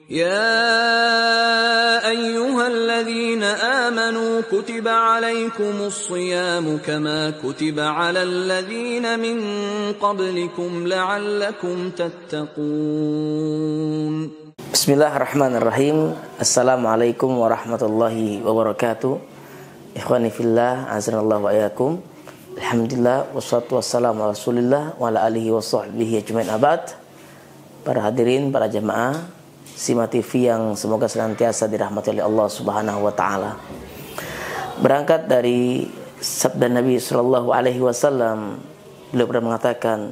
يا أيها الذين آمنوا كتب عليكم الصيام كما كتب على الذين من قبلكم لعلكم تتقون. Bismillahirrahmanirrahim. Assalamualaikum warahmatullahi wabarakatuh. Ikhwani fillah, azanallahu wa iyyakum. Alhamdulillah wassalatu wassalamu ala Rasulillah wa ala alihi wa sahbihi ajmain abad. Para hadirin, para jemaah Sima TV yang semoga senantiasa dirahmati oleh Allah Subhanahu wa taala. Berangkat dari sabda Nabi sallallahu alaihi wasallam, beliau pernah mengatakan,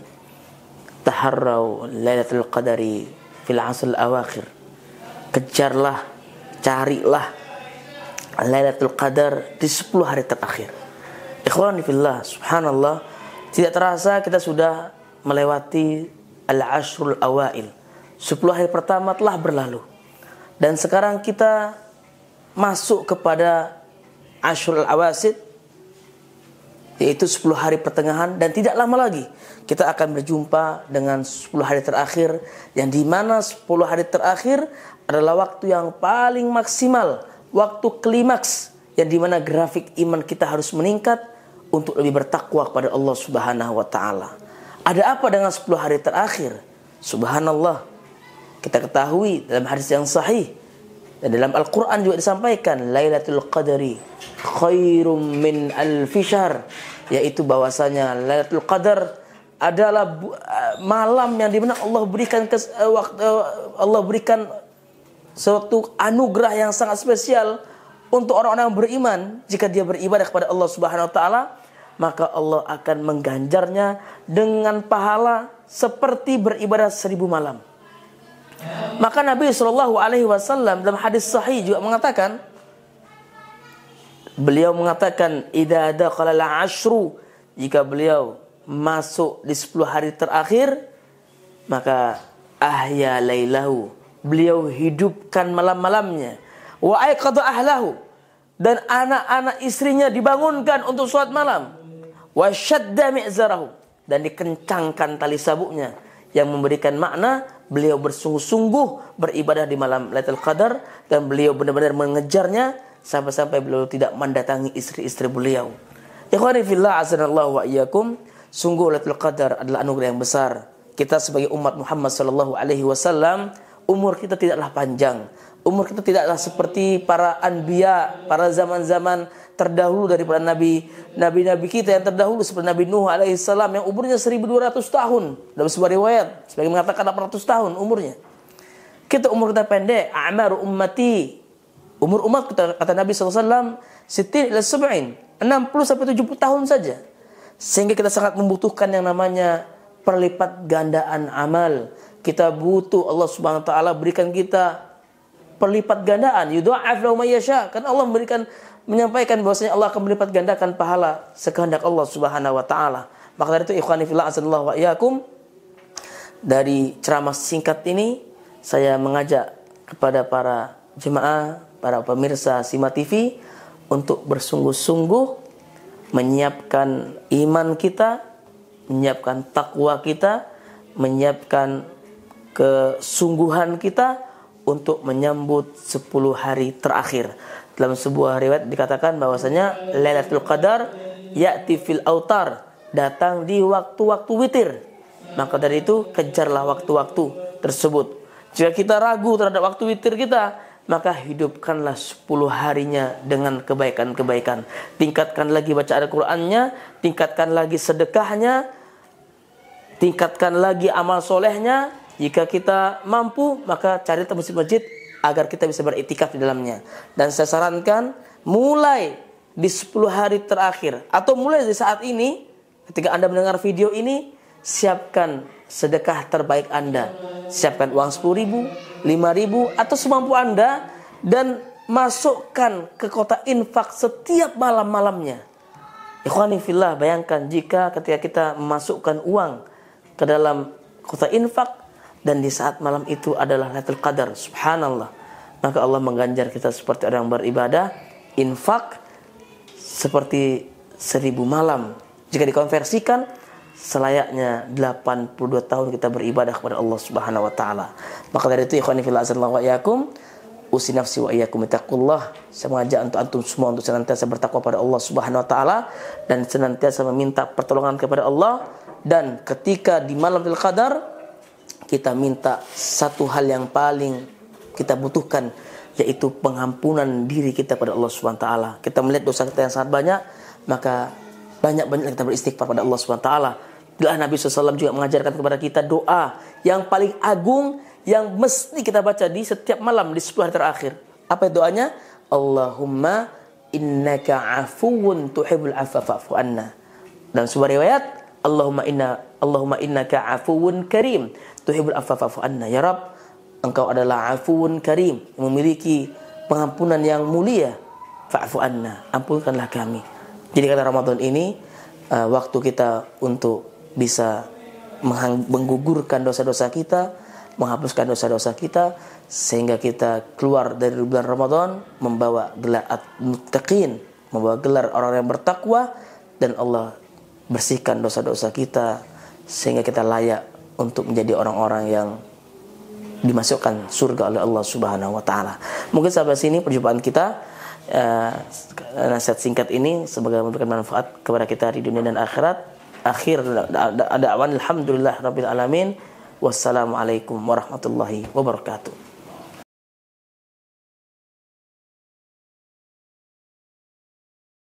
"Taharrau Lailatul Qadari fil ashr al-awakhir." Kejarlah, carilah Lailatul Qadar di 10 hari terakhir. Ikhwani fillah, subhanallah, tidak terasa kita sudah melewati al-ashrul awail. 10 hari pertama telah berlalu. Dan sekarang kita masuk kepada ashrul awasid, yaitu 10 hari pertengahan, dan tidak lama lagi kita akan berjumpa dengan 10 hari terakhir, yang dimana 10 hari terakhir adalah waktu yang paling maksimal, waktu klimaks, yang dimana grafik iman kita harus meningkat untuk lebih bertakwa kepada Allah Subhanahu wa taala. Ada apa dengan 10 hari terakhir? Subhanallah, kita ketahui dalam hadis yang sahih dan dalam Al-Quran juga disampaikan, Lailatul Qadari khairum min alfi syahr, yaitu bahwasanya Lailatul Qadar adalah malam yang dimana Allah berikan suatu anugerah yang sangat spesial untuk orang-orang yang beriman. Jika dia beribadah kepada Allah Subhanahu wa taala, maka Allah akan mengganjarnya dengan pahala seperti beribadah 1000 malam. Maka Nabi sallallahu alaihi wasallam dalam hadis sahih juga mengatakan, beliau mengatakan, idza dakhala al-ashru, jika beliau masuk di 10 hari terakhir, maka ahya lailahu, beliau hidupkan malam-malamnya, wa aiqadha ahlahu, dan anak-anak istrinya dibangunkan untuk sholat malam, wa syadda mi'zarahu, dan dikencangkan tali sabuknya, yang memberikan makna beliau bersungguh-sungguh beribadah di malam Lailatul Qadar, dan beliau benar-benar mengejarnya sampai-sampai beliau tidak mendatangi istri-istri beliau. Ikhwani fillah, azanallahu wa iyyakum. Sungguh Lailatul Qadar adalah anugerah yang besar. Kita sebagai umat Muhammad sallallahu alaihi wasallam, umur kita tidaklah panjang. Umur kita tidaklah seperti para anbiya, para zaman-zaman terdahulu daripada nabi-nabi kita yang terdahulu, seperti Nabi Nuh alaihi salam yang umurnya 1200 tahun. Dalam sebuah riwayat sebagai mengatakan 800 tahun umurnya. Kita umur kita pendek. A'maru ummati, umur umat kita, kata Nabi SAW, 60 ila 70, 60 sampai 70 tahun saja. Sehingga kita sangat membutuhkan yang namanya perlipat gandaan amal. Kita butuh Allah Subhanahu wa taala berikan kita perlipat gandaan. Yudha'af lahu may yasha. Kan Allah menyampaikan bahwasanya Allah akan melipat gandakan pahala sekehendak Allah Subhanahu wa taala. Maka dari itu, ikhwani fillah, azanallahu wa iyyakum, dari ceramah singkat ini saya mengajak kepada para jemaah, para pemirsa Sima TV untuk bersungguh-sungguh menyiapkan iman kita, menyiapkan takwa kita, menyiapkan kesungguhan kita untuk menyambut 10 hari terakhir. Dalam sebuah riwayat dikatakan bahwasanya Lailatul Qadar ya'ti fil autar, datang di waktu-waktu witir. Maka dari itu kejarlah waktu-waktu tersebut. Jika kita ragu terhadap waktu witir kita, maka hidupkanlah 10 harinya dengan kebaikan-kebaikan. Tingkatkan lagi baca Al-Qur'annya, tingkatkan lagi sedekahnya, tingkatkan lagi amal solehnya. Jika kita mampu, maka cari masjid-masjid agar kita bisa beriktikaf di dalamnya. Dan saya sarankan mulai di 10 hari terakhir, atau mulai di saat ini, ketika Anda mendengar video ini, siapkan sedekah terbaik Anda. Siapkan uang 10.000, 5.000, atau semampu Anda, dan masukkan ke kotak infak setiap malam-malamnya. Ikhwani fillah, bayangkan jika ketika kita memasukkan uang ke dalam kotak infak, dan di saat malam itu adalah Lailatul Qadar, subhanallah, maka Allah mengganjar kita seperti orang beribadah, infak seperti 1000 malam. Jika dikonversikan, selayaknya 82 tahun kita beribadah kepada Allah Subhanahu wa taala. Maka dari itu ikhwani fillah azallahu wa iyyakum, usi nafsi wa iyyakum bittaqullah. Saya mengajak untuk antum semua untuk senantiasa bertakwa pada Allah Subhanahu wa taala dan senantiasa meminta pertolongan kepada Allah. Dan ketika di malam Lailatul Qadar, kita minta satu hal yang paling kita butuhkan, yaitu pengampunan diri kita pada Allah Subhanahu wa taala. Kita melihat dosa kita yang sangat banyak, maka banyak-banyak kita beristighfar pada Allah Subhanahu wa taala. Bila Nabi SAW juga mengajarkan kepada kita doa yang paling agung yang mesti kita baca di setiap malam di 10 hari terakhir. Apa doanya? Allahumma innaka afuwun tuhibbul afwa fa'fu anna. Dan sebuah riwayat, Allahumma innaka afuwun karim tuhibbul afwa fa'fu anna. Ya Rabb, Engkau adalah afuwun karim, memiliki pengampunan yang mulia. Fa'fu anna, ampunkanlah kami. Jadi kata Ramadan ini waktu kita untuk bisa menggugurkan dosa-dosa kita, menghapuskan dosa-dosa kita, sehingga kita keluar dari bulan Ramadan membawa gelar at-muttaqin, membawa gelar orang yang bertakwa, dan Allah bersihkan dosa-dosa kita sehingga kita layak untuk menjadi orang-orang yang dimasukkan surga oleh Allah Subhanahu wa taala. Mungkin sampai sini perjumpaan kita, nasihat singkat ini semoga memberikan manfaat kepada kita di dunia dan akhirat. Akhir da'wan alhamdulillah rabbil alamin. Wassalamualaikum warahmatullahi wabarakatuh.